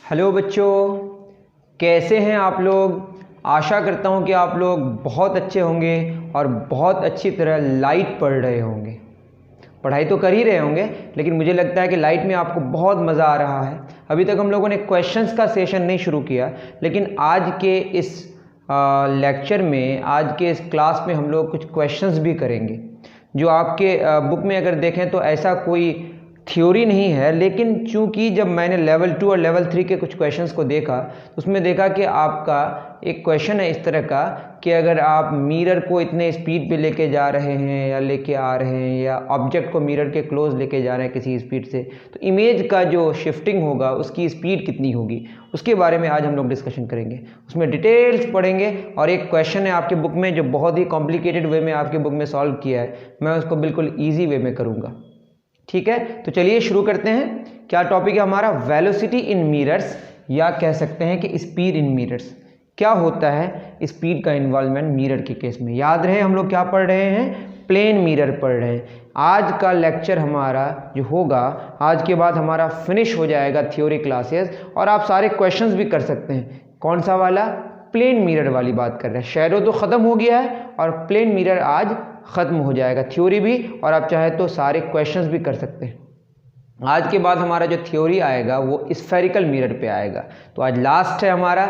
Hello बच्चों, कैसे हैं आप लोग। आशा करता हूं कि आप लोग बहुत अच्छे होंगे और बहुत अच्छी तरह लाइट पढ़ रहे होंगे। पढ़ाई तो कर ही रहे होंगे, लेकिन मुझे लगता है कि लाइट में आपको बहुत मज़ा आ रहा है। अभी तक हम लोगों ने क्वेश्चंस का सेशन नहीं शुरू किया, लेकिन आज के इस लेक्चर में, आज के इस क्लास में हम लोग कुछ क्वेश्चंस भी करेंगे जो आपके बुक में अगर देखें तो ऐसा कोई थ्योरी नहीं है, लेकिन चूंकि जब मैंने लेवल 2 और लेवल 3 के कुछ क्वेश्चंस को देखा तो उसमें देखा कि आपका एक क्वेश्चन है इस तरह का कि अगर आप मिरर को इतने स्पीड पे लेके जा रहे हैं या लेके आ रहे हैं या ऑब्जेक्ट को मिरर के क्लोज लेके जा रहे हैं किसी स्पीड से, तो इमेज का जो शिफ्टिंग होगा उसकी स्पीड कितनी होगी, उसके बारे में आज हम लोग डिस्कशन करेंगे। उसमें डिटेल्स पढ़ेंगे और एक क्वेश्चन है आपके बुक में जो बहुत ही कॉम्प्लिकेटेड वे में आपके बुक में सॉल्व किया है, मैं उसको बिल्कुल ईजी वे में करूँगा। ठीक है, तो चलिए शुरू करते हैं। क्या टॉपिक है हमारा? वेलोसिटी इन मिरर्स, या कह सकते हैं कि स्पीड इन मिरर्स। क्या होता है स्पीड का इन्वॉल्वमेंट मिरर के केस में। याद रहे हम लोग क्या पढ़ रहे हैं? प्लेन मिरर पढ़ रहे हैं। आज का लेक्चर हमारा जो होगा, आज के बाद हमारा फिनिश हो जाएगा थ्योरी क्लासेस और आप सारे क्वेश्चंस भी कर सकते हैं। कौन सा वाला? प्लेन मिरर वाली बात कर रहे हैं। शैडो तो ख़त्म हो गया है और प्लेन मिरर आज ख़त्म हो जाएगा, थ्योरी भी, और आप चाहे तो सारे क्वेश्चंस भी कर सकते हैं। आज के बाद हमारा जो थ्योरी आएगा वो स्फेरिकल मिरर पे आएगा। तो आज लास्ट है हमारा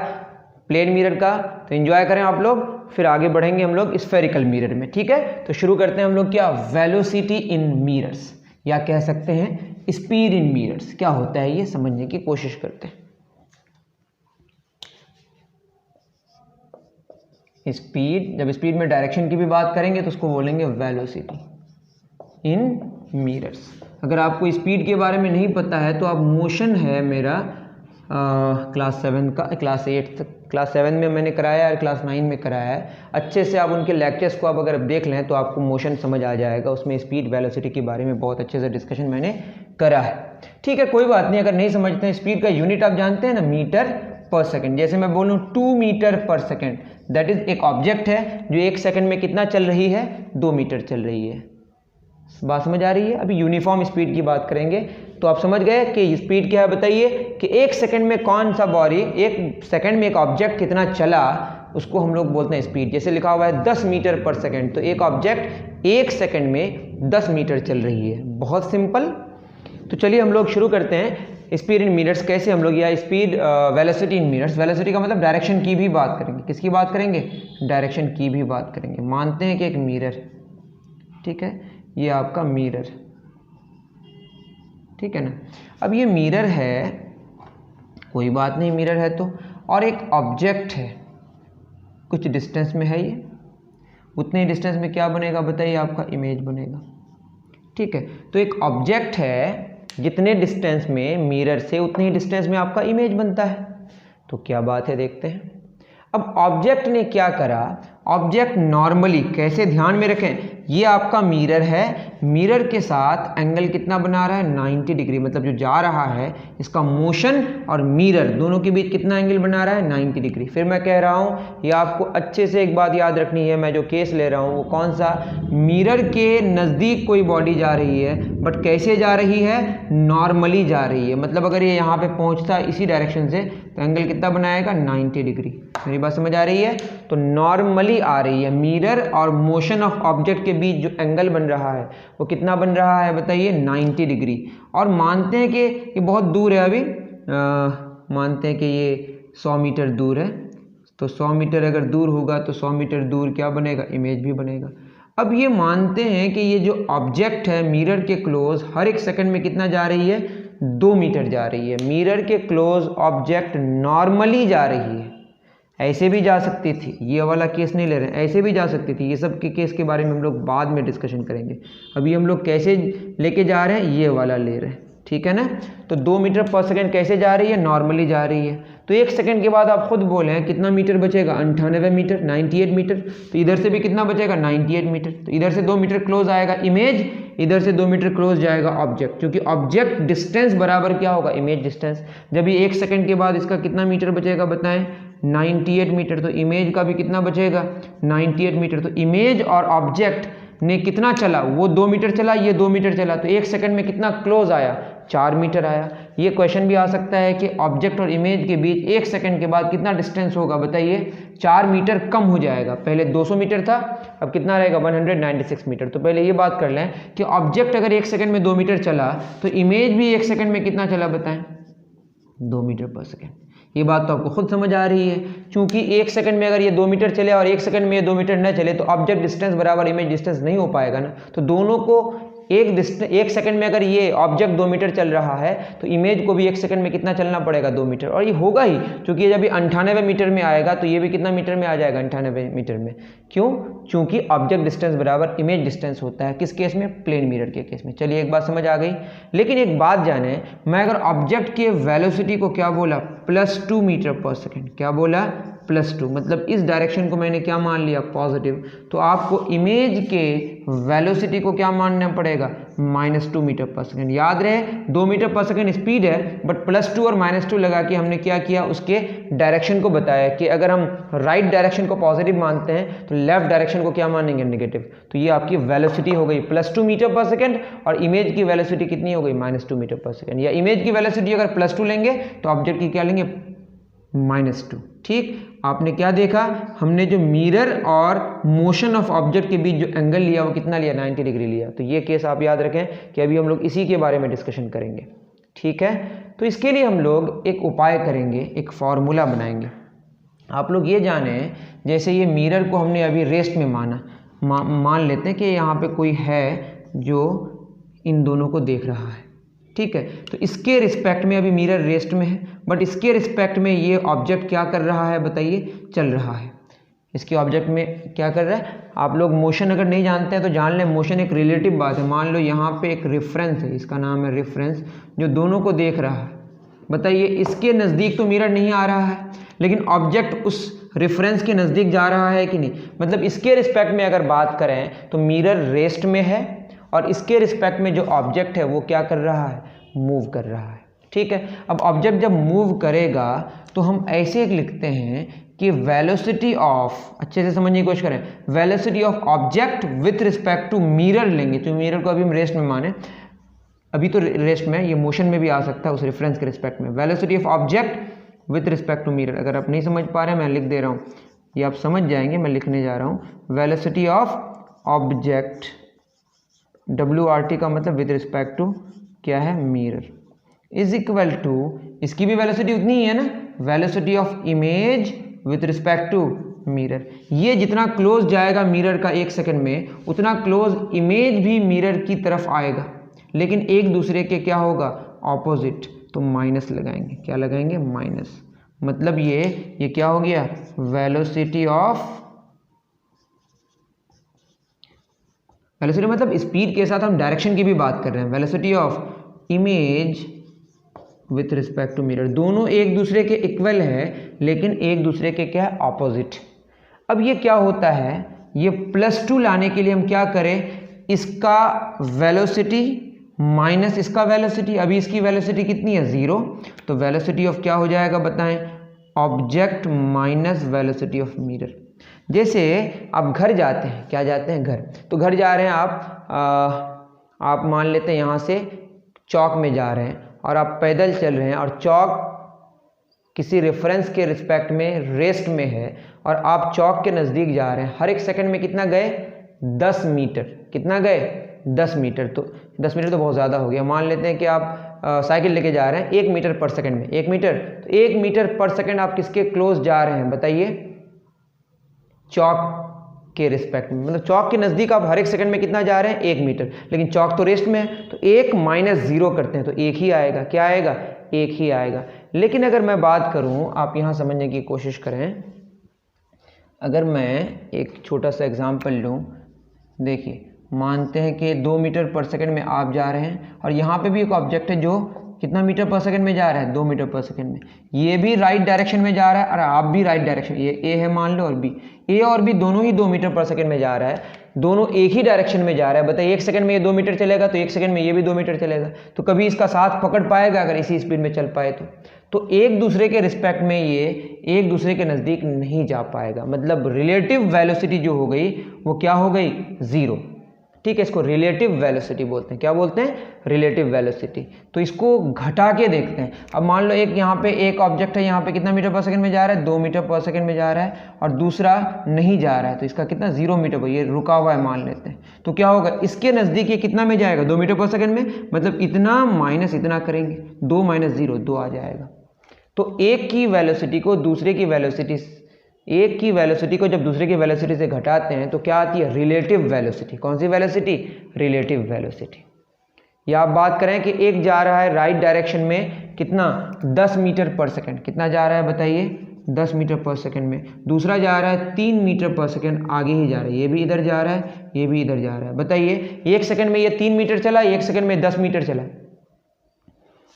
प्लेन मिरर का, तो एंजॉय करें आप लोग, फिर आगे बढ़ेंगे हम लोग स्फेरिकल मिरर में। ठीक है, तो शुरू करते हैं हम लोग। क्या? वेलोसिटी इन मिरर्स, या कह सकते हैं स्पीड इन मिरर्स। क्या होता है ये समझने की कोशिश करते हैं। स्पीड, जब स्पीड में डायरेक्शन की भी बात करेंगे तो उसको बोलेंगे वेलोसिटी इन मिरर्स। अगर आपको स्पीड के बारे में नहीं पता है तो आप मोशन है मेरा क्लास 7 का, क्लास 8 तक, क्लास 7 में मैंने कराया है, क्लास 9 में कराया है। अच्छे से आप उनके लेक्चर्स को आप अगर देख लें तो आपको मोशन समझ आ जाएगा। उसमें स्पीड वेलोसिटी के बारे में बहुत अच्छे से डिस्कशन मैंने करा है। ठीक है, कोई बात नहीं। अगर नहीं समझते हैं, स्पीड का यूनिट आप जानते हैं ना, मीटर पर सेकेंड। जैसे मैं बोलूँ 2 metre per second, that is एक ऑब्जेक्ट है जो 1 सेकेंड में कितना चल रही है? 2 मीटर चल रही है। बात समझ आ रही है? अभी यूनिफॉर्म स्पीड की बात करेंगे तो आप समझ गए कि स्पीड क्या है। बताइए कि 1 सेकेंड में कौन सा बॉडी, 1 सेकेंड में एक ऑब्जेक्ट कितना चला, उसको हम लोग बोलते हैं स्पीड। जैसे लिखा हुआ है 10 मीटर पर सेकेंड, तो एक ऑब्जेक्ट 1 सेकेंड में 10 मीटर चल रही है। बहुत सिंपल। तो चलिए हम लोग शुरू करते हैं। स्पीड इन मिरर्स कैसे हम लोग, या स्पीड वेलोसिटी इन मिरर्स। वेलोसिटी का मतलब डायरेक्शन की भी बात करेंगे। किसकी बात करेंगे? डायरेक्शन की भी बात करेंगे। मानते हैं कि एक मिरर, ठीक है, ये आपका मिरर, ठीक है ना। अब ये मिरर है, कोई बात नहीं, मिरर है तो, और एक ऑब्जेक्ट है, कुछ डिस्टेंस में है ये, उतने डिस्टेंस में क्या बनेगा बताइए? आपका इमेज बनेगा। ठीक है, तो एक ऑब्जेक्ट है, जितने डिस्टेंस में मिरर से उतने ही डिस्टेंस में आपका इमेज बनता है। तो क्या बात है, देखते हैं। अब ऑब्जेक्ट ने क्या करा? ऑब्जेक्ट नॉर्मली, कैसे ध्यान में रखें, ये आपका मिरर है, मिरर के साथ एंगल कितना बना रहा है? 90 डिग्री। मतलब जो जा रहा है, इसका मोशन और मिरर दोनों के बीच कितना एंगल बना रहा है? 90 डिग्री। फिर मैं कह रहा हूँ, ये आपको अच्छे से एक बात याद रखनी है। मैं जो केस ले रहा हूँ वो कौन सा? मिरर के नज़दीक कोई बॉडी जा रही है, बट कैसे जा रही है? नॉर्मली जा रही है। मतलब अगर ये यहाँ पे पहुँचता है इसी डायरेक्शन से, तो एंगल कितना बनाएगा? 90 डिग्री। मेरी बात समझ आ रही है? तो नॉर्मली आ रही है। मिरर और मोशन ऑफ ऑब्जेक्ट के बीच जो एंगल बन रहा है वो कितना बन रहा है बताइए? 90 डिग्री। और मानते हैं कि ये बहुत दूर है। अभी मानते हैं कि ये 100 मीटर दूर है, तो 100 मीटर अगर दूर होगा तो 100 मीटर दूर क्या बनेगा? इमेज भी बनेगा। अब ये मानते हैं कि ये जो ऑब्जेक्ट है मिरर के क्लोज हर 1 सेकंड में कितना जा रही है? 2 मीटर जा रही है। मिरर के क्लोज ऑब्जेक्ट नॉर्मली जा रही है। ऐसे भी जा सकती थी, ये वाला केस नहीं ले रहे हैं, ऐसे भी जा सकती थी। ये सब के केस के बारे में हम लोग बाद में डिस्कशन करेंगे। अभी हम लोग कैसे लेके जा रहे हैं, ये वाला ले रहे हैं। ठीक है ना। तो 2 मीटर पर सेकेंड कैसे जा रही है? नॉर्मली जा रही है। तो 1 सेकेंड के बाद आप खुद बोले हैं कितना मीटर बचेगा? 98 मीटर, 98 मीटर। तो इधर से भी कितना बचेगा? 98 मीटर। तो इधर से 2 मीटर क्लोज आएगा इमेज, इधर से 2 मीटर क्लोज जाएगा ऑब्जेक्ट, क्योंकि ऑब्जेक्ट डिस्टेंस बराबर क्या होगा? Image distance. जब ये 1 सेकेंड के बाद इसका कितना मीटर बचेगा बताएं? 98 मीटर। तो इमेज का भी कितना बचेगा? 98 मीटर। तो इमेज और ऑब्जेक्ट ने कितना चला? वो 2 मीटर चला, ये 2 मीटर चला, तो 1 सेकंड में कितना क्लोज आया? 4 मीटर आया। ये क्वेश्चन भी आ सकता है कि ऑब्जेक्ट और इमेज के बीच 1 सेकंड के बाद कितना डिस्टेंस होगा, बताइए। 4 मीटर कम हो जाएगा, पहले 200 मीटर था, अब कितना रहेगा 196 मीटर। तो पहले ये बात कर लें कि ऑब्जेक्ट अगर 1 सेकंड में 2 मीटर चला तो इमेज भी 1 सेकंड में कितना चला, बताएं, 2 मीटर पर सेकंड। ये बात तो आपको खुद समझ आ रही है, क्योंकि 1 सेकंड में अगर ये 2 मीटर चले और 1 सेकंड में ये 2 मीटर न चले तो ऑब्जेक्ट डिस्टेंस बराबर इमेज डिस्टेंस नहीं हो पाएगा ना। तो दोनों को एक सेकंड में अगर ये ऑब्जेक्ट 2 मीटर चल रहा है तो इमेज को भी 1 सेकंड में कितना चलना पड़ेगा, 2 मीटर। और ये होगा ही, क्योंकि जब ये 98 मीटर में आएगा तो ये भी कितना मीटर में आ जाएगा, 98 मीटर में। क्यों? क्योंकि ऑब्जेक्ट डिस्टेंस बराबर इमेज डिस्टेंस होता है, किस केस में, प्लेन मिरर के केस में। चलिए एक बात समझ आ गई। लेकिन एक बात जाने, मैं अगर ऑब्जेक्ट के वेलोसिटी को क्या बोला, +2 मीटर पर सेकेंड, क्या बोला, +2, मतलब इस डायरेक्शन को मैंने क्या मान लिया, पॉजिटिव। तो आपको इमेज के वेलोसिटी को क्या मानना पड़ेगा, -2 मीटर पर सेकेंड। याद रहे 2 मीटर पर सेकेंड स्पीड है, बट +2 और -2 लगा के हमने क्या किया, उसके डायरेक्शन को बताया कि अगर हम राइट डायरेक्शन को पॉजिटिव मानते हैं तो लेफ्ट डायरेक्शन को क्या मानेंगे, नेगेटिव। तो ये आपकी वेलोसिटी हो गई +2 मीटर पर सेकेंड, और इमेज की वेलोसिटी कितनी हो गई, -2 मीटर पर सेकेंड। या इमेज की वेलोसिटी अगर +2 लेंगे तो ऑब्जेक्ट की क्या लेंगे, -2। ठीक, आपने क्या देखा, हमने जो मिरर और मोशन ऑफ ऑब्जेक्ट के बीच जो एंगल लिया वो कितना लिया, 90 डिग्री लिया। तो ये केस आप याद रखें कि अभी हम लोग इसी के बारे में डिस्कशन करेंगे। ठीक है, तो इसके लिए हम लोग एक उपाय करेंगे, एक फॉर्मूला बनाएंगे। आप लोग ये जाने, जैसे ये मिरर को हमने अभी रेस्ट में मान लेते हैं कि यहाँ पे कोई है जो इन दोनों को देख रहा है। ठीक है, तो इसके रिस्पेक्ट में अभी मिरर रेस्ट में है, बट इसके रिस्पेक्ट में ये ऑब्जेक्ट क्या कर रहा है, बताइए, चल रहा है। इसके ऑब्जेक्ट में क्या कर रहा है, आप लोग मोशन अगर नहीं जानते हैं तो जान लें, मोशन एक रिलेटिव बात है। मान लो यहाँ पे एक रेफरेंस है, इसका नाम है रेफरेंस, जो दोनों को देख रहा है। बताइए, इसके नज़दीक तो मिरर नहीं आ रहा है, लेकिन ऑब्जेक्ट उस रेफरेंस के नज़दीक जा रहा है कि नहीं। मतलब इसके रिस्पेक्ट में अगर बात करें तो मिरर रेस्ट में है, और इसके रिस्पेक्ट में जो ऑब्जेक्ट है वो क्या कर रहा है, मूव कर रहा है। ठीक है, अब ऑब्जेक्ट जब मूव करेगा तो हम ऐसे लिखते हैं कि वेलोसिटी ऑफ, अच्छे से समझने की कोशिश करें, velocity of object with respect to mirror लेंगे। तो मिरर को अभी हम रेस्ट में माने, अभी तो रेस्ट में, ये मोशन में भी आ सकता है उस रेफरेंस के रिस्पेक्ट में। Velocity of object with respect to mirror. अगर आप नहीं समझ पा रहे हैं, मैं लिख दे रहा हूँ, ये आप समझ जाएंगे, मैं लिखने जा रहा हूँ। वेलोसिटी ऑफ ऑब्जेक्ट, WRT का मतलब विद रिस्पेक्ट टू क्या है, मिरर, इज इक्वल टू, इसकी भी वेलोसिटी उतनी ही है ना, velocity of image with respect to mirror. ये जितना क्लोज जाएगा मिरर का 1 सेकंड में, उतना क्लोज इमेज भी मिरर की तरफ आएगा, लेकिन एक दूसरे के क्या होगा, ऑपोजिट। तो माइनस लगाएंगे, क्या लगाएंगे, माइनस। मतलब ये क्या हो गया, वेलोसिटी ऑफ, वेलोसिटी मतलब स्पीड के साथ हम डायरेक्शन की भी बात कर रहे हैं। Velocity of image with respect to mirror, दोनों एक दूसरे के इक्वल है, लेकिन एक दूसरे के क्या है, ऑपोजिट। अब ये क्या होता है, ये +2 लाने के लिए हम क्या करें, इसका वेलोसिटी माइनस इसका वेलोसिटी। अभी इसकी वेलोसिटी कितनी है, 0। तो वेलोसिटी ऑफ क्या हो जाएगा, बताएं, object minus velocity of mirror. जैसे आप घर जाते हैं, क्या जाते हैं, घर, तो घर जा रहे हैं आप मान लेते हैं यहाँ से चौक में जा रहे हैं, और आप पैदल चल रहे हैं, और चौक किसी रेफरेंस के रिस्पेक्ट में रेस्ट में है, और आप चौक के नज़दीक जा रहे हैं। हर एक सेकंड में कितना गए, 10 मीटर। कितना गए, 10 मीटर। तो 10 मीटर तो बहुत ज़्यादा हो गया। मान लेते हैं कि आप साइकिल लेके जा रहे हैं 1 मीटर पर सेकंड में, 1 मीटर, तो 1 मीटर पर सेकंड आप किसके क्लोज जा रहे हैं, बताइए, चौक के रिस्पेक्ट में। मतलब चौक के नज़दीक आप हर एक सेकंड में कितना जा रहे हैं, 1 मीटर, लेकिन चौक तो रेस्ट में है, तो 1 - 0 करते हैं तो 1 ही आएगा। क्या आएगा, 1 ही आएगा। लेकिन अगर मैं बात करूं, आप यहाँ समझने की कोशिश करें, अगर मैं एक छोटा सा एग्जाम्पल लूँ, देखिए, मानते हैं कि 2 मीटर पर सेकंड में आप जा रहे हैं, और यहाँ पे भी एक ऑब्जेक्ट है जो कितना मीटर पर सेकंड में जा रहा है, 2 मीटर पर सेकंड में। ये भी राइट डायरेक्शन में जा रहा है, और आप भी राइट डायरेक्शन, ये ए है मान लो, और बी, ए और बी दोनों ही 2 मीटर पर सेकंड में जा रहा है, दोनों एक ही डायरेक्शन में जा रहा है। बताइए, 1 सेकंड में ये 2 मीटर चलेगा तो 1 सेकंड में ये भी 2 मीटर चलेगा। तो कभी इसका साथ पकड़ पाएगा अगर इसी स्पीड में चल पाए तो एक दूसरे के रिस्पेक्ट में ये एक दूसरे के नज़दीक नहीं जा पाएगा। मतलब रिलेटिव वेलोसिटी जो हो गई वो क्या हो गई, 0। ठीक है, इसको रिलेटिव वेलोसिटी बोलते हैं। क्या बोलते हैं? Relative velocity. तो इसको घटा के देखते हैं। अब मान लो एक यहाँ पे एक ऑब्जेक्ट है, यहाँ पे कितना मीटर पर सेकंड में जा रहा है? 2 मीटर पर सेकंड में जा रहा है, और दूसरा नहीं जा रहा है, तो इसका कितना? 0 मीटर पर, ये रुका हुआ है मान लेते हैं। तो क्या होगा? इसके नज़दीक ये कितना में जाएगा? 2 मीटर पर सेकंड में, मतलब इतना माइनस इतना करेंगे, 2 माइनस 0 2 आ जाएगा। तो एक की वेलोसिटी को दूसरे की वेलोसिटी, एक की वेलोसिटी को जब दूसरे की वेलोसिटी से घटाते हैं तो क्या आती है? Relative velocity. कौन सी वेलोसिटी? Relative velocity. या आप बात करें कि एक जा रहा है राइट डायरेक्शन में कितना? 10 मीटर पर सेकंड। कितना जा रहा है बताइए? 10 मीटर पर सेकंड में। दूसरा जा रहा है 3 मीटर पर सेकंड आगे ही जा रहा है, ये भी इधर जा रहा है, ये भी इधर जा रहा है। बताइए, 1 सेकंड में ये 3 मीटर चला, 1 सेकंड में 10 मीटर चला,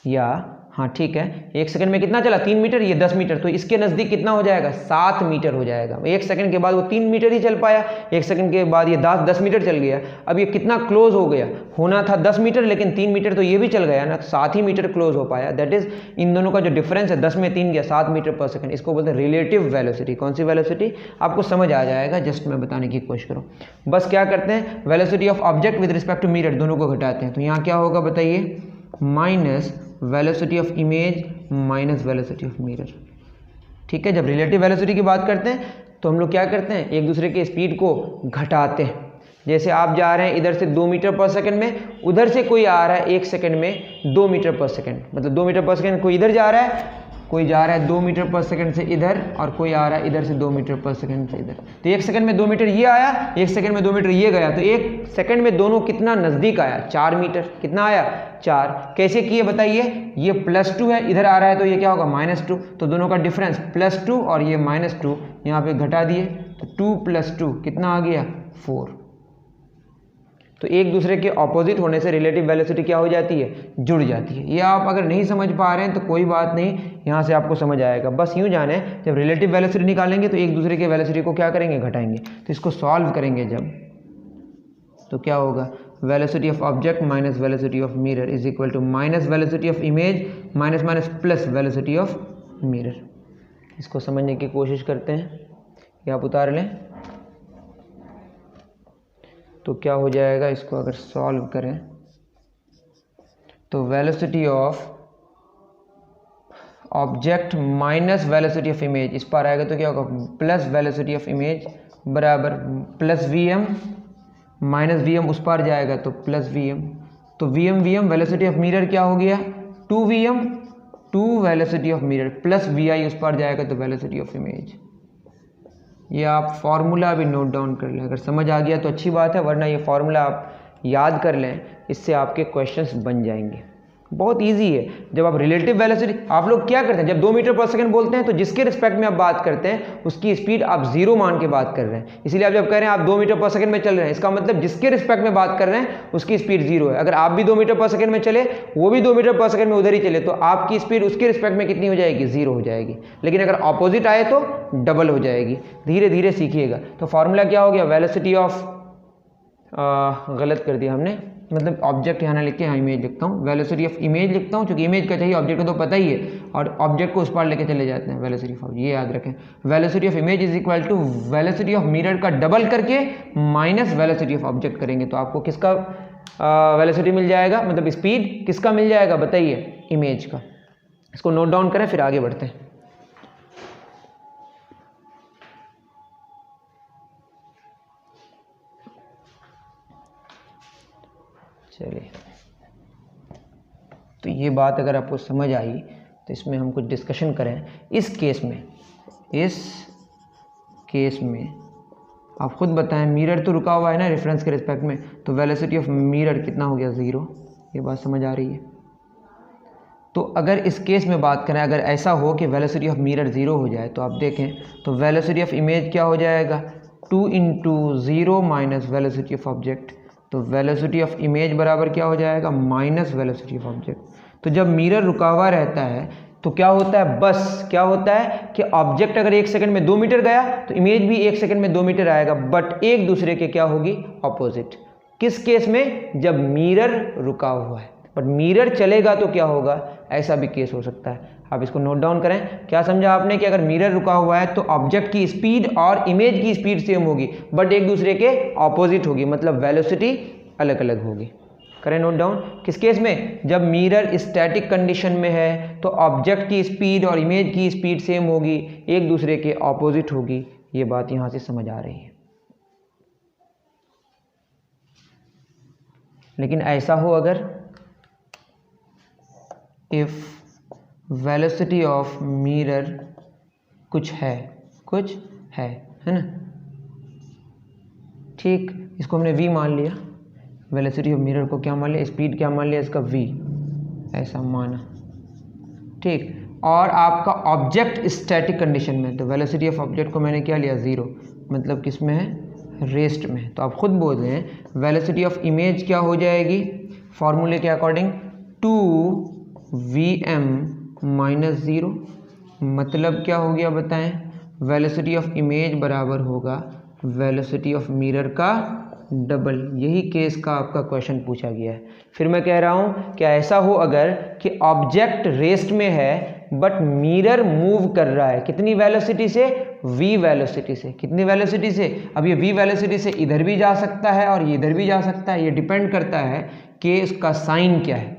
या हाँ ठीक है, 1 सेकंड में कितना चला? 3 मीटर, ये 10 मीटर, तो इसके नज़दीक कितना हो जाएगा? 7 मीटर हो जाएगा। 1 सेकंड के बाद वो 3 मीटर ही चल पाया, 1 सेकंड के बाद ये 10 मीटर चल गया। अब ये कितना क्लोज हो गया? होना था 10 मीटर, लेकिन 3 मीटर तो ये भी चल गया ना, तो 7 ही मीटर क्लोज हो पाया। दैट इज इन दोनों का जो डिफरेंस है, 10 में 3 गया, 7 मीटर पर सेकंड। इसको बोलते हैं रिलेटिव वेलोसिटी। कौन सी वेलोसिटी? आपको समझ आ जाएगा, जस्ट मैं बताने की कोशिश करूँ। बस क्या करते हैं? Velocity of object with respect to mirror, दोनों को घटाते हैं। तो यहाँ क्या होगा बताइए? Minus velocity of image minus velocity of mirror. ठीक है, जब रिलेटिव वेलोसिटी की बात करते हैं तो हम लोग क्या करते हैं? एक दूसरे के स्पीड को घटाते हैं। जैसे आप जा रहे हैं इधर से 2 मीटर पर सेकंड में, उधर से कोई आ रहा है 1 सेकंड में 2 मीटर पर सेकंड, मतलब 2 मीटर पर सेकंड कोई इधर जा रहा है, कोई जा रहा है 2 मीटर पर सेकंड से इधर, और कोई आ रहा है इधर से 2 मीटर पर सेकंड से इधर। तो 1 सेकंड में 2 मीटर ये आया, 1 सेकंड में 2 मीटर ये गया, तो 1 सेकंड में दोनों कितना नज़दीक आया? 4 मीटर। कितना आया? 4। कैसे किए बताइए? ये +2 है, इधर आ रहा है तो ये क्या होगा? -2। तो दोनों का डिफरेंस +2 और ये -2 यहाँ पे घटा दिए, तो 2 + 2 कितना आ गया? 4। तो एक दूसरे के ऑपोजिट होने से रिलेटिव वेलोसिटी क्या हो जाती है? जुड़ जाती है। ये आप अगर नहीं समझ पा रहे हैं तो कोई बात नहीं, यहाँ से आपको समझ आएगा। बस यूँ जाने, जब रिलेटिव वेलोसिटी निकालेंगे तो एक दूसरे के वेलोसिटी को क्या करेंगे? घटाएंगे। तो इसको सॉल्व करेंगे जब, तो क्या होगा? Velocity of object minus velocity of mirror is equal to minus velocity of image minus minus plus velocity of mirror. इसको समझने की कोशिश करते हैं, ये आप उतार लें तो क्या हो जाएगा? इसको अगर सॉल्व करें तो velocity of object minus velocity of image, इस पर आएगा तो क्या होगा? प्लस वेलोसिटी ऑफ इमेज बराबर प्लस वीएम माइनस वीएम, उस पर जाएगा तो प्लस वीएम। तो वीएम वेलोसिटी ऑफ मिरर क्या हो गया? 2vm 2 velocity of mirror plus vi, उस पर जाएगा तो वेलोसिटी ऑफ इमेज। ये आप फार्मूला भी नोट डाउन कर लें, अगर समझ आ गया तो अच्छी बात है, वरना ये फार्मूला आप याद कर लें, इससे आपके क्वेश्चंस बन जाएंगे। बहुत इजी है। जब आप रिलेटिव वेलोसिटी, आप लोग क्या करते हैं? जब 2 मीटर पर सेकंड बोलते हैं तो जिसके रिस्पेक्ट में आप बात करते हैं उसकी स्पीड आप 0 मान के बात कर रहे हैं। इसलिए आप जब कह रहे हैं आप 2 मीटर पर सेकंड में चल रहे हैं, इसका मतलब जिसके रिस्पेक्ट में बात कर रहे हैं उसकी स्पीड 0 है। अगर आप भी 2 मीटर पर सेकंड में चले, वो भी 2 मीटर पर सेकंड में उधर ही चले, तो आपकी स्पीड उसके रिस्पेक्ट में कितनी हो जाएगी? 0 हो जाएगी। लेकिन अगर ऑपोजिट आए तो डबल हो जाएगी। धीरे धीरे सीखिएगा। तो फॉर्मूला क्या हो गया? वेलोसिटी ऑफ, गलत कर दिया हमने, मतलब ऑब्जेक्ट यहाँ ना लिख के यहाँ इमेज लिखता हूँ, वेलोसिटी ऑफ इमेज लिखता हूँ, क्योंकि इमेज का चाहिए, ऑब्जेक्ट को तो पता ही है, और ऑब्जेक्ट को उस पार लेके चले जाते हैं। वेलोसिटी ऑफ, ये याद रखें, velocity of image is equal to velocity of mirror का डबल करके माइनस वेलोसिटी ऑफ ऑब्जेक्ट करेंगे, तो आपको किसका वेलोसिटी मिल जाएगा, मतलब स्पीड किसका मिल जाएगा बताइए? इमेज का। इसको नोट डाउन करें, फिर आगे बढ़ते हैं। चलिए, तो ये बात अगर आपको समझ आई तो इसमें हम कुछ डिस्कशन करें। इस केस में आप खुद बताएं, मिरर तो रुका हुआ है ना रेफरेंस के रिस्पेक्ट में, तो वेलोसिटी ऑफ मिरर कितना हो गया? 0। ये बात समझ आ रही है? तो अगर इस केस में बात करें, अगर ऐसा हो कि वेलोसिटी ऑफ मिरर 0 हो जाए, तो आप देखें तो वेलोसिटी ऑफ इमेज क्या हो जाएगा? 2 × 0 माइनस वेलोसिटी ऑफ ऑब्जेक्ट। तो वेलोसिटी ऑफ इमेज बराबर क्या हो जाएगा? Minus velocity of object. तो जब मिरर रुका हुआ रहता है तो क्या होता है? बस क्या होता है कि ऑब्जेक्ट अगर 1 सेकंड में 2 मीटर गया तो इमेज भी 1 सेकंड में 2 मीटर आएगा, बट एक दूसरे के क्या होगी? ऑपोजिट। किस केस में? जब मिरर रुका हुआ है। बट मिरर चलेगा तो क्या होगा, ऐसा भी केस हो सकता है। आप इसको नोट डाउन करें। क्या समझा आपने कि अगर मिरर रुका हुआ है तो ऑब्जेक्ट की स्पीड और इमेज की स्पीड सेम होगी बट एक दूसरे के ऑपोजिट होगी, मतलब वेलोसिटी अलग अलग होगी। करें नोट डाउन। किस केस में, जब मिरर स्टैटिक कंडीशन में है तो ऑब्जेक्ट की स्पीड और इमेज की स्पीड सेम होगी, एक दूसरे के ऑपोजिट होगी। ये बात यहां से समझ आ रही है। लेकिन ऐसा हो अगर इफ वेलोसिटी ऑफ मिरर कुछ है ना, ठीक, इसको हमने v मान लिया, वेलोसिटी ऑफ मिरर को क्या मान लिया, स्पीड क्या मान लिया इसका v, ऐसा माना, ठीक। और आपका ऑब्जेक्ट स्टैटिक कंडीशन में, तो वेलोसिटी ऑफ ऑब्जेक्ट को मैंने क्या लिया 0, मतलब किस में है, रेस्ट में। तो आप खुद बोल रहे हैं वेलोसिटी ऑफ इमेज क्या हो जाएगी फॉर्मूले के अकॉर्डिंग 2vm माइनस 0, मतलब क्या हो गया बताएं, वेलोसिटी ऑफ इमेज बराबर होगा वेलोसिटी ऑफ मिरर का डबल। यही केस का आपका क्वेश्चन पूछा गया है। फिर मैं कह रहा हूं कि ऐसा हो अगर कि ऑब्जेक्ट रेस्ट में है बट मिरर मूव कर रहा है, कितनी वेलोसिटी से, v वेलोसिटी से। कितनी वेलोसिटी से, अब ये v वेलोसिटी से इधर भी जा सकता है और ये इधर भी जा सकता है, ये डिपेंड करता है कि उसका साइन क्या है।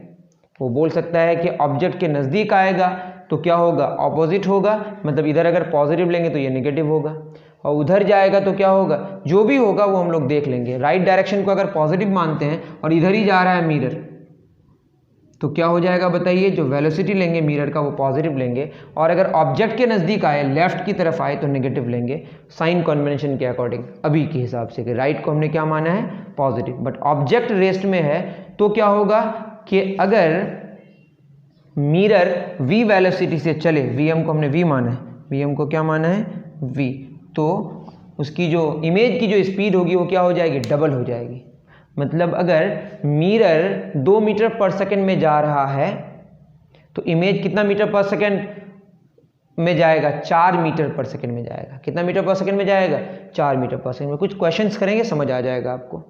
वो बोल सकता है कि ऑब्जेक्ट के नज़दीक आएगा तो क्या होगा, ऑपोजिट होगा, मतलब इधर अगर पॉजिटिव लेंगे तो ये नेगेटिव होगा, और उधर जाएगा तो क्या होगा, जो भी होगा वो हम लोग देख लेंगे। राइट डायरेक्शन को अगर पॉजिटिव मानते हैं और इधर ही जा रहा है मिरर, तो क्या हो जाएगा बताइए, जो वेलोसिटी लेंगे मिरर का वो पॉजिटिव लेंगे, और अगर ऑब्जेक्ट के नज़दीक आए, लेफ्ट की तरफ आए तो नेगेटिव लेंगे, साइन कन्वेंशन के अकॉर्डिंग, अभी के हिसाब से कि राइट को हमने क्या माना है, पॉजिटिव। बट ऑब्जेक्ट रेस्ट में है तो क्या होगा कि अगर मिरर v वेलोसिटी से चले, vm को हमने v माना है, vm को क्या माना है, v, तो उसकी जो इमेज की जो स्पीड होगी वो क्या हो जाएगी, डबल हो जाएगी। मतलब अगर मिरर 2 मीटर पर सेकंड में जा रहा है तो इमेज कितना मीटर पर सेकंड में जाएगा, 4 मीटर पर सेकंड में जाएगा। कितना मीटर पर सेकंड में जाएगा, 4 मीटर पर सेकंड में। कुछ क्वेश्चंस करेंगे, समझ आ जाएगा आपको,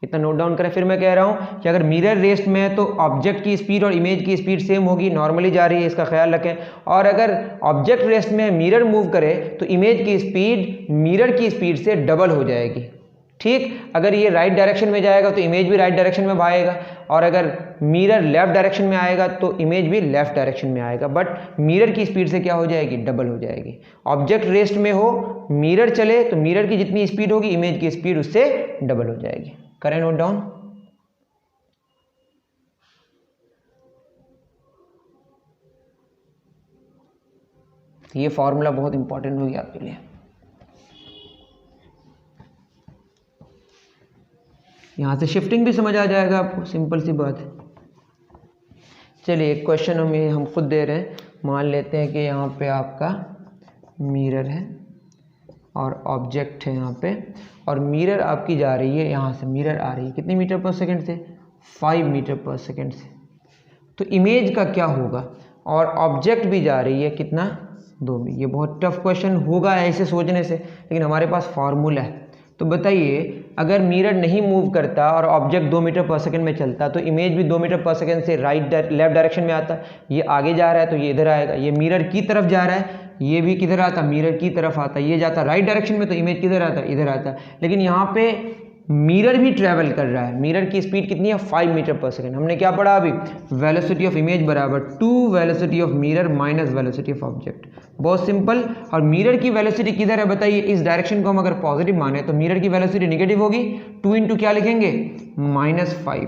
इतना नोट डाउन करें। फिर मैं कह रहा हूं कि अगर मिरर रेस्ट में है तो ऑब्जेक्ट की स्पीड और इमेज की स्पीड सेम होगी, नॉर्मली जा रही है, इसका ख्याल रखें। और अगर ऑब्जेक्ट रेस्ट में मिरर मूव करे तो इमेज की स्पीड मिरर की स्पीड से डबल हो जाएगी, ठीक। अगर ये राइट डायरेक्शन में जाएगा तो इमेज भी राइट डायरेक्शन में भागेगा, और अगर मिरर लेफ्ट डायरेक्शन में आएगा तो इमेज भी लेफ्ट डायरेक्शन में आएगा, बट मिरर की स्पीड से क्या हो जाएगी, डबल हो जाएगी। ऑब्जेक्ट रेस्ट में हो, मिरर चले तो मिरर की जितनी स्पीड होगी इमेज की स्पीड उससे डबल हो जाएगी। करें नोट डाउन। ये फॉर्मूला बहुत इंपॉर्टेंट हो गया आपके लिए। यहां से शिफ्टिंग भी समझ आ जाएगा आपको, सिंपल सी बात है। चलिए एक क्वेश्चन हम खुद दे रहे हैं। मान लेते हैं कि यहाँ पे आपका मिरर है और ऑब्जेक्ट है यहाँ पे, और मिरर आपकी जा रही है, यहाँ से मिरर आ रही है कितनी मीटर पर सेकंड से, 5 मीटर पर सेकंड से। तो इमेज का क्या होगा, और ऑब्जेक्ट भी जा रही है कितना, 2 में। ये बहुत टफ क्वेश्चन होगा ऐसे सोचने से, लेकिन हमारे पास फार्मूला है। तो बताइए अगर मिरर नहीं मूव करता और ऑब्जेक्ट 2 मीटर पर सेकंड में चलता तो इमेज भी 2 मीटर पर सेकंड से लेफ्ट डायरेक्शन में आता। ये आगे जा रहा है तो ये इधर आएगा, ये मिरर की तरफ जा रहा है, ये भी किधर आता, मिरर की तरफ आता। ये जाता राइट डायरेक्शन में तो इमेज किधर आता, इधर आता। लेकिन यहाँ पे मिरर भी ट्रैवल कर रहा है, मिरर की स्पीड कितनी है, 5 मीटर पर सेकंड। हमने क्या पढ़ा अभी, वेलोसिटी ऑफ इमेज बराबर 2 velocity of mirror minus velocity of object. बहुत सिंपल। और मिरर की वेलोसिटी किधर है बताइए, इस डायरेक्शन को हम अगर पॉजिटिव माने तो मिरर की वेलोसिटी नेगेटिव होगी, 2 इंटू क्या लिखेंगे, -5,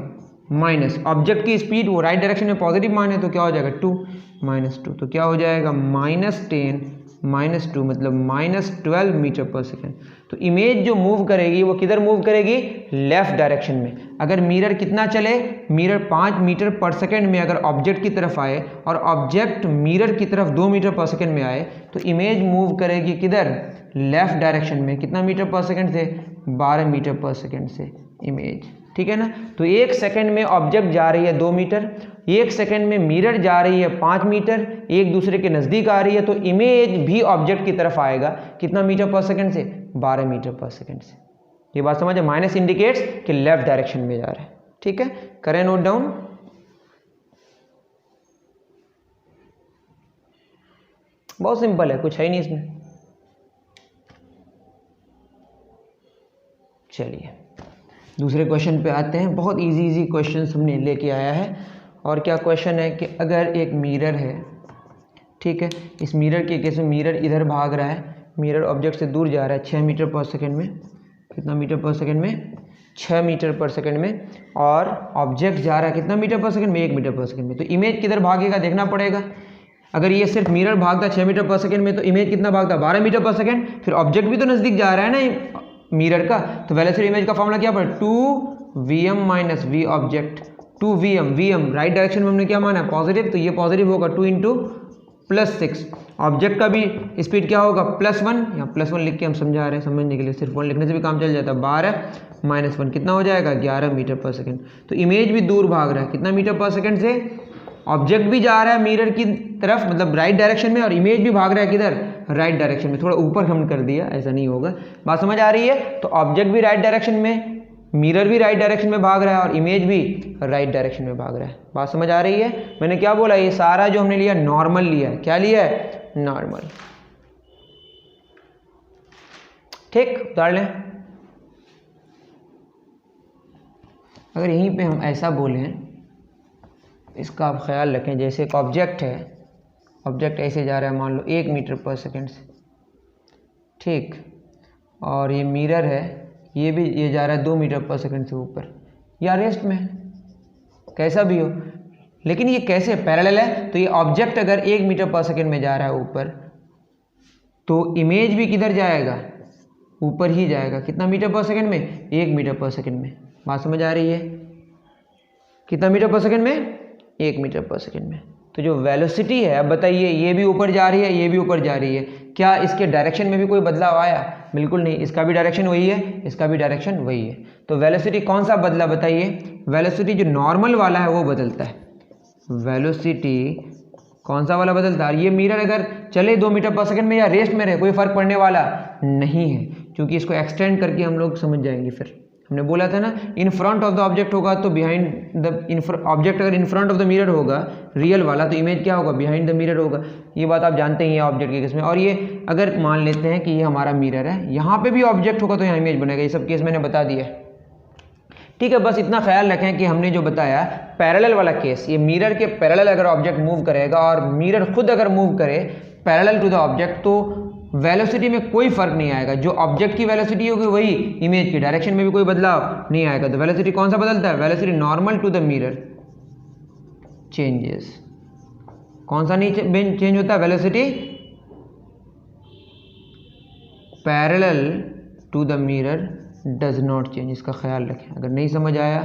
माइनस ऑब्जेक्ट की स्पीड वो राइट डायरेक्शन में पॉजिटिव माने तो क्या हो जाएगा, 2 -2, तो क्या हो जाएगा, -10 -2 मतलब -12 मीटर पर सेकेंड। तो इमेज जो मूव करेगी वो किधर मूव करेगी, लेफ्ट डायरेक्शन में। अगर मिरर कितना चले, मिरर 5 मीटर पर सेकेंड में अगर ऑब्जेक्ट की तरफ आए और ऑब्जेक्ट मिरर की तरफ 2 मीटर पर सेकेंड में आए तो इमेज मूव करेगी किधर, लेफ्ट डायरेक्शन में। कितना मीटर पर सेकेंड से, 12 मीटर पर सेकेंड से इमेज, ठीक है ना। तो 1 सेकेंड में ऑब्जेक्ट जा रही है 2 मीटर, 1 सेकेंड में मिरर जा रही है 5 मीटर, एक दूसरे के नज़दीक आ रही है, तो इमेज भी ऑब्जेक्ट की तरफ आएगा कितना मीटर पर सेकेंड से, 12 मीटर पर सेकेंड से। ये बात समझे, माइनस इंडिकेट्स कि लेफ्ट डायरेक्शन में जा रहा है, ठीक है। करें नोट डाउन। बहुत सिंपल है, कुछ है ही नहीं इसमें। चलिए दूसरे क्वेश्चन पे आते हैं। बहुत इजी क्वेश्चन हमने लेके आया है। और क्या क्वेश्चन है कि अगर एक मिरर है, ठीक है, इस मिरर के केस में मिरर इधर भाग रहा है, मिरर ऑब्जेक्ट से दूर जा रहा है 6 मीटर पर सेकंड में। कितना मीटर पर सेकंड में? 6 मीटर पर सेकंड में। और ऑब्जेक्ट जा रहा है कितना मीटर पर सेकंड में? 1 मीटर पर सेकंड में। तो इमेज किधर भागेगा देखना पड़ेगा। अगर ये सिर्फ मिरर भागता 6 मीटर पर सेकंड में तो इमेज कितना भागता? 12 मीटर पर सेकंड। फिर ऑब्जेक्ट भी तो नज़दीक जा रहा है ना मिरर का। तो वेलोसिटी इमेज का फॉर्मूला क्या पड़ा? 2vm minus V object. 2vm, vm right direction में हमने क्या माना है? पॉजिटिव, तो ये पॉजिटिव होगा 2 इंटू +6। ऑब्जेक्ट का भी स्पीड क्या होगा? +1। यहाँ +1 लिख के हम समझा रहे हैं, समझने के लिए सिर्फ 1 लिखने से भी काम चल जाता है। 12 माइनस 1 कितना हो जाएगा? 11 मीटर पर सेकंड। तो इमेज भी दूर भाग रहा है कितना मीटर पर सेकंड से? ऑब्जेक्ट भी जा रहा है मिरर की तरफ, मतलब राइट डायरेक्शन में, और इमेज भी भाग रहा है किधर? राइट डायरेक्शन में। थोड़ा ऊपर हम कर दिया, ऐसा नहीं होगा। बात समझ आ रही है? तो ऑब्जेक्ट भी राइट डायरेक्शन में, मिरर भी राइट डायरेक्शन में भाग रहा है, और इमेज भी राइट डायरेक्शन में भाग रहा है। बात समझ आ रही है? मैंने क्या बोला? ये सारा जो हमने लिया नॉर्मल लिया है। क्या लिया है? नॉर्मल। ठीक, उतार लें। अगर यहीं पे हम ऐसा बोलें, इसका आप ख्याल रखें, जैसे एक ऑब्जेक्ट है, ऑब्जेक्ट ऐसे जा रहा है मान लो 1 मीटर पर सेकंड से, ठीक, और ये मिरर है, ये भी ये जा रहा है 2 मीटर पर सेकंड से ऊपर, या रेस्ट में, कैसा भी हो। लेकिन ये कैसे पैरेलल है? तो ये ऑब्जेक्ट अगर 1 मीटर पर सेकंड में जा रहा है ऊपर, तो इमेज भी किधर जाएगा? ऊपर ही जाएगा। कितना मीटर पर सेकंड में? 1 मीटर पर सेकंड में। बात समझ आ रही है? कितना मीटर पर सेकंड में? 1 मीटर पर सेकंड में। तो जो वेलोसिटी है, अब बताइए, ये भी ऊपर जा रही है, ये भी ऊपर जा रही है, क्या इसके डायरेक्शन में भी कोई बदलाव आया? बिल्कुल नहीं। इसका भी डायरेक्शन वही है, इसका भी डायरेक्शन वही है। तो वेलोसिटी कौन सा बदला बताइए? वेलोसिटी जो नॉर्मल वाला है वो बदलता है। वेलोसिटी कौन सा वाला बदलता है? ये मिरर अगर चले 2 मीटर पर सेकंड में या रेस्ट में रहे, कोई फर्क पड़ने वाला नहीं है, क्योंकि इसको एक्सटेंड करके हम लोग समझ जाएंगे। फिर हमने बोला था ना, in front of the object होगा तो बिहाइंड द ऑब्जेक्ट, अगर in front of the mirror होगा रियल वाला, तो इमेज क्या होगा? बिहाइंड द मिरर होगा। ये बात आप जानते ही हैं ऑब्जेक्ट के केस में। और ये अगर मान लेते हैं कि ये हमारा मिरर है, यहाँ पे भी ऑब्जेक्ट होगा तो यहाँ इमेज बनेगा। ये सब केस मैंने बता दिया है, ठीक है। बस इतना ख्याल रखें कि हमने जो बताया पैरेलल वाला केस, ये मिरर के पैरेलल अगर ऑब्जेक्ट मूव करेगा और मिरर खुद अगर मूव करे पैरेलल टू द ऑब्जेक्ट, तो वेलोसिटी में कोई फर्क नहीं आएगा। जो ऑब्जेक्ट की वेलोसिटी होगी वही इमेज की, डायरेक्शन में भी कोई बदलाव नहीं आएगा। तो वेलोसिटी कौन सा बदलता है? Velocity normal to the mirror changes. कौन सा नहीं चेंज होता? Velocity parallel to the mirror does not change. इसका ख्याल रखें। अगर नहीं समझ आया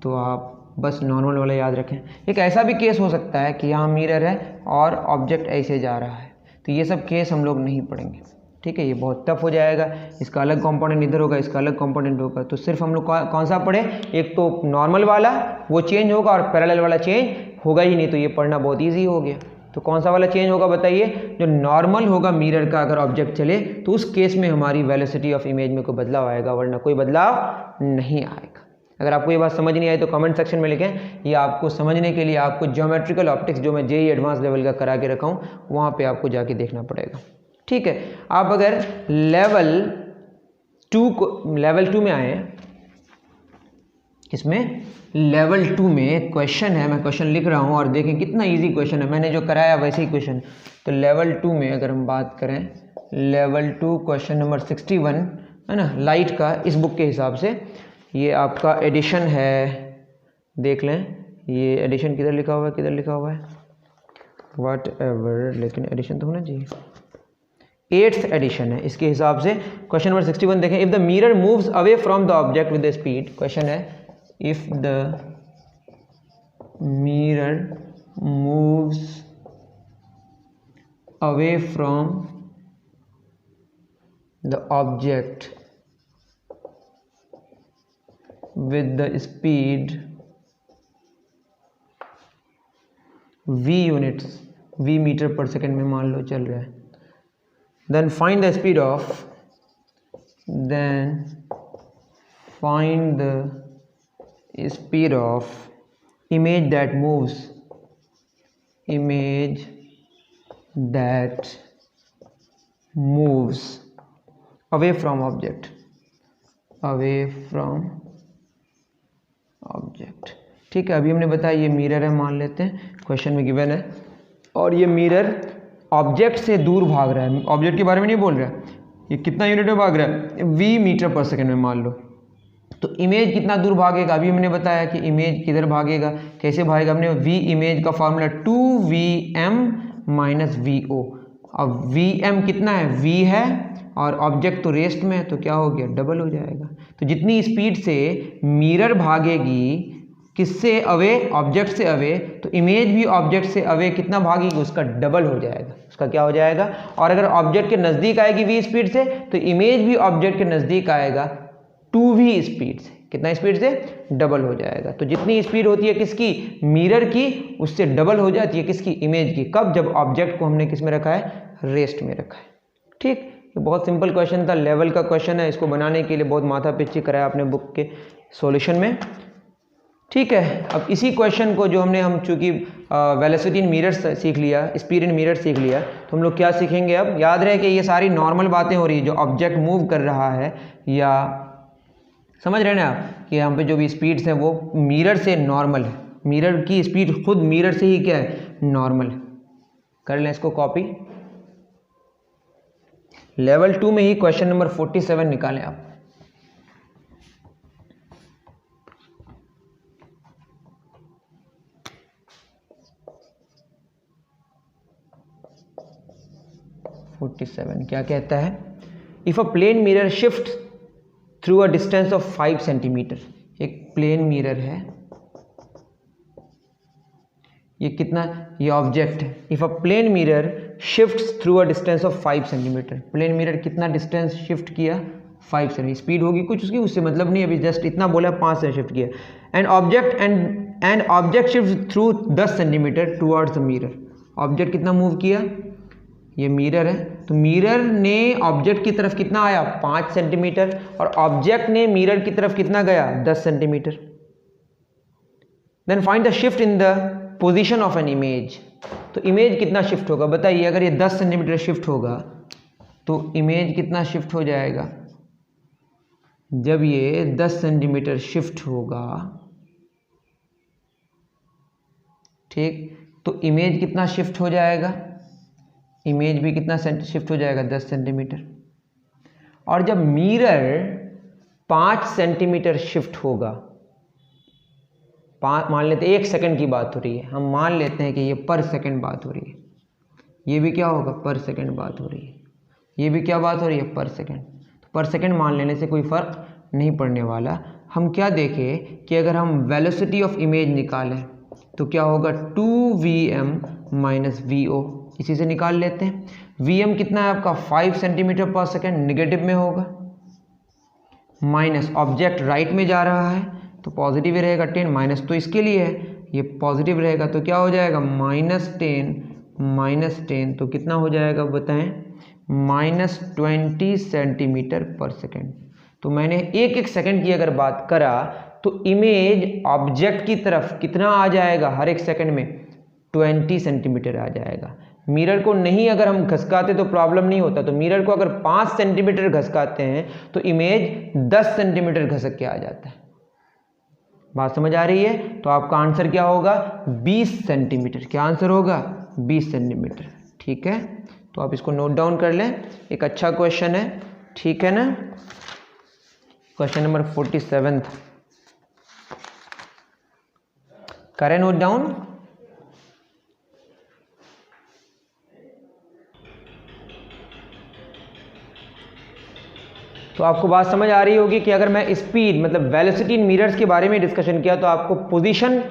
तो आप बस नॉर्मल वाला याद रखें। एक ऐसा भी केस हो सकता है कि यहाँ मिरर है और ऑब्जेक्ट ऐसे जा रहा है, तो ये सब केस हम लोग नहीं पढ़ेंगे, ठीक है। ये बहुत टफ हो जाएगा। इसका अलग कंपोनेंट इधर होगा, इसका अलग कंपोनेंट होगा। तो सिर्फ हम लोग कौन सा पढ़े? एक तो नॉर्मल वाला वो चेंज होगा और पैरेलल वाला चेंज होगा ही नहीं, तो ये पढ़ना बहुत ईजी हो गया। तो कौन सा वाला चेंज होगा बताइए? जो नॉर्मल होगा मिरर का, अगर ऑब्जेक्ट चले तो उस केस में हमारी वेलोसिटी ऑफ इमेज में कोई बदलाव आएगा, वरना कोई बदलाव नहीं आएगा। अगर आपको ये बात समझ नहीं आई तो कमेंट सेक्शन में लिखें। ये आपको समझने के लिए आपको ज्योमेट्रिकल ऑप्टिक्स जो मैं जेईई एडवांस लेवल का करा के रखा हूँ, वहाँ पे आपको जाके देखना पड़ेगा, ठीक है। आप अगर लेवल 2 में आए, इसमें लेवल 2 में क्वेश्चन है, मैं क्वेश्चन लिख रहा हूँ और देखें कितना इजी क्वेश्चन है, मैंने जो कराया वैसे ही क्वेश्चन। तो लेवल 2 में अगर हम बात करें, लेवल 2 क्वेश्चन नंबर 61 है ना, लाइट का, इस बुक के हिसाब से ये आपका एडिशन है, देख लें। ये एडिशन किधर लिखा हुआ है, किधर लिखा हुआ है, वट एवर, लेकिन एडिशन तो होना चाहिए। 8th एडिशन है इसके हिसाब से। क्वेश्चन नंबर 61 देखें। If the mirror moves away from the object with the speed, question है if the mirror moves away from the object with the speed v units, v metre per second में मान लो चल रहा है, then find the speed of image that moves away from object, away from object। ठीक है, अभी हमने बताया ये मिरर है, मान लेते हैं क्वेश्चन में गिवन है, और ये मिरर ऑब्जेक्ट से दूर भाग रहा है, ऑब्जेक्ट के बारे में नहीं बोल रहा है, ये कितना यूनिट में भाग रहा है, v मीटर पर सेकंड में मान लो। तो इमेज कितना दूर भागेगा, अभी हमने बताया कि इमेज किधर भागेगा, कैसे भागेगा, हमने v इमेज का फॉर्मूला 2vm माइनस vo। अब vm कितना है, v है और ऑब्जेक्ट तो रेस्ट में है, तो क्या हो गया, डबल हो जाएगा। तो जितनी स्पीड से मिरर भागेगी किससे अवे, ऑब्जेक्ट से अवे, तो इमेज भी ऑब्जेक्ट से अवे कितना भागेगी, उसका डबल हो जाएगा, उसका क्या हो जाएगा। और अगर ऑब्जेक्ट के नज़दीक आएगी v स्पीड से, तो इमेज भी ऑब्जेक्ट के नज़दीक आएगा 2v स्पीड से, कितना स्पीड से, डबल हो जाएगा। तो जितनी स्पीड होती है किसकी, मिरर की, उससे डबल हो जाती है किसकी, इमेज की। कब, जब ऑब्जेक्ट को हमने किस में रखा है, रेस्ट में रखा है। ठीक, ये बहुत सिंपल क्वेश्चन था, लेवल का क्वेश्चन है, इसको बनाने के लिए बहुत माथा पिच्ची कराया आपने बुक के सॉल्यूशन में। ठीक है, अब इसी क्वेश्चन को जो हम चूँकि वेलोसिटी इन मिरर्स सीख लिया, स्पीड इन मिरर सीख लिया, तो हम लोग क्या सीखेंगे अब, याद रहे कि ये सारी नॉर्मल बातें हो रही है, जो ऑब्जेक्ट मूव कर रहा है, या समझ रहे हैं ना आप कि यहाँ पे जो भी स्पीड्स हैं वो मिरर से नॉर्मल है, मिरर की स्पीड खुद मिरर से ही क्या है, नॉर्मल है। कर लें इसको कॉपी। लेवल 2 में ही क्वेश्चन नंबर 47 निकालें आप। क्या कहता है, if a plane mirror shift through a distance of 5 centimetre, एक प्लेन मिरर है, ये कितना, ये ऑब्जेक्ट है। If a plane mirror shifts through a distance of 5 centimetre, plane mirror कितना डिस्टेंस शिफ्ट किया, 5 सेंटीमीटर, स्पीड होगी कुछ उसकी, उससे मतलब नहीं, अभी जस्ट इतना बोला 5 से शिफ्ट किया। And object shift through 10 centimetre towards the mirror, object कितना मूव किया, ये मिरर है, तो मिरर ने ऑब्जेक्ट की तरफ कितना आया, 5 सेंटीमीटर, और ऑब्जेक्ट ने मिरर की तरफ कितना गया, 10 centimetre. Then find the shift in the position of an image, तो इमेज कितना शिफ्ट होगा बताइए, अगर ये 10 सेंटीमीटर शिफ्ट होगा तो इमेज कितना शिफ्ट हो जाएगा, जब ये 10 सेंटीमीटर शिफ्ट होगा, ठीक, तो इमेज कितना शिफ्ट हो जाएगा, इमेज भी कितना शिफ्ट हो जाएगा, 10 सेंटीमीटर। और जब मिरर 5 सेंटीमीटर शिफ्ट होगा, मान लेते हैं 1 सेकंड की बात हो रही है, हम मान लेते हैं कि ये पर सेकंड बात हो रही है, ये भी क्या होगा, पर सेकंड बात हो रही है, ये भी क्या बात हो रही है, पर सेकंड। तो पर सेकंड मान लेने से कोई फ़र्क नहीं पड़ने वाला। हम क्या देखें कि अगर हम वेलोसिटी ऑफ इमेज निकालें तो क्या होगा, 2vm माइनस vo, इसी से निकाल लेते हैं। vm कितना है आपका, 5 सेंटीमीटर पर सेकेंड, निगेटिव में होगा, माइनस ऑब्जेक्ट राइट में जा रहा है तो पॉजिटिव ही रहेगा 10, माइनस तो इसके लिए है, ये पॉजिटिव रहेगा, तो क्या हो जाएगा, -10 तो कितना हो जाएगा बताएं, -20 सेंटीमीटर पर सेकेंड। तो मैंने एक सेकंड की अगर बात करा तो इमेज ऑब्जेक्ट की तरफ कितना आ जाएगा, हर एक सेकंड में 20 सेंटीमीटर आ जाएगा। मिरर को नहीं अगर हम घसकाते तो प्रॉब्लम नहीं होता, तो मिरर को अगर 5 सेंटीमीटर घसकाते हैं तो इमेज 10 सेंटीमीटर घसक के आ जाता है। बात समझ आ रही है? तो आपका आंसर क्या होगा, 20 सेंटीमीटर। क्या आंसर होगा, 20 सेंटीमीटर। ठीक है, तो आप इसको नोट डाउन कर लें, एक अच्छा क्वेश्चन है, ठीक है ना। क्वेश्चन नंबर 47 था, करें नोट डाउन। तो आपको बात समझ आ रही होगी कि अगर मैं स्पीड मतलब वेलोसिटी इन मिरर्स के बारे में डिस्कशन किया तो आपको पोजीशन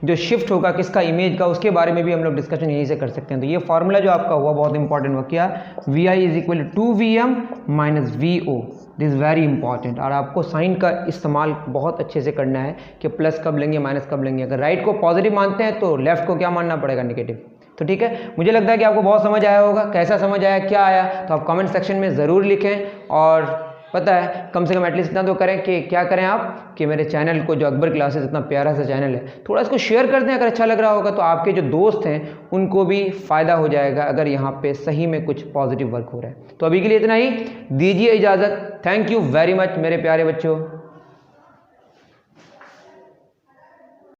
जो शिफ्ट होगा किसका, इमेज का, उसके बारे में भी हम लोग डिस्कशन यहीं से कर सकते हैं। तो ये फॉर्मूला जो आपका हुआ बहुत इंपॉर्टेंट हुआ, क्या, V I is equal to 2vm minus vo, this very important. और आपको साइन का इस्तेमाल बहुत अच्छे से करना है कि प्लस कब लेंगे माइनस कब लेंगे। अगर राइट को पॉजिटिव मानते हैं तो लेफ्ट को क्या मानना पड़ेगा, नेगेटिव। तो ठीक है, मुझे लगता है कि आपको बहुत समझ आया होगा। कैसा समझ आया, क्या आया, तो आप कमेंट सेक्शन में ज़रूर लिखें। और पता है, कम से कम एटलीस्ट इतना तो करें कि क्या करें आप कि मेरे चैनल को, जो अकबर क्लासेस इतना प्यारा सा चैनल है, थोड़ा इसको शेयर कर दें। अगर अच्छा लग रहा होगा तो आपके जो दोस्त हैं उनको भी फ़ायदा हो जाएगा अगर यहाँ पे सही में कुछ पॉजिटिव वर्क हो रहा है। तो अभी के लिए इतना ही, दीजिए इजाज़त। थैंक यू वेरी मच मेरे प्यारे बच्चों।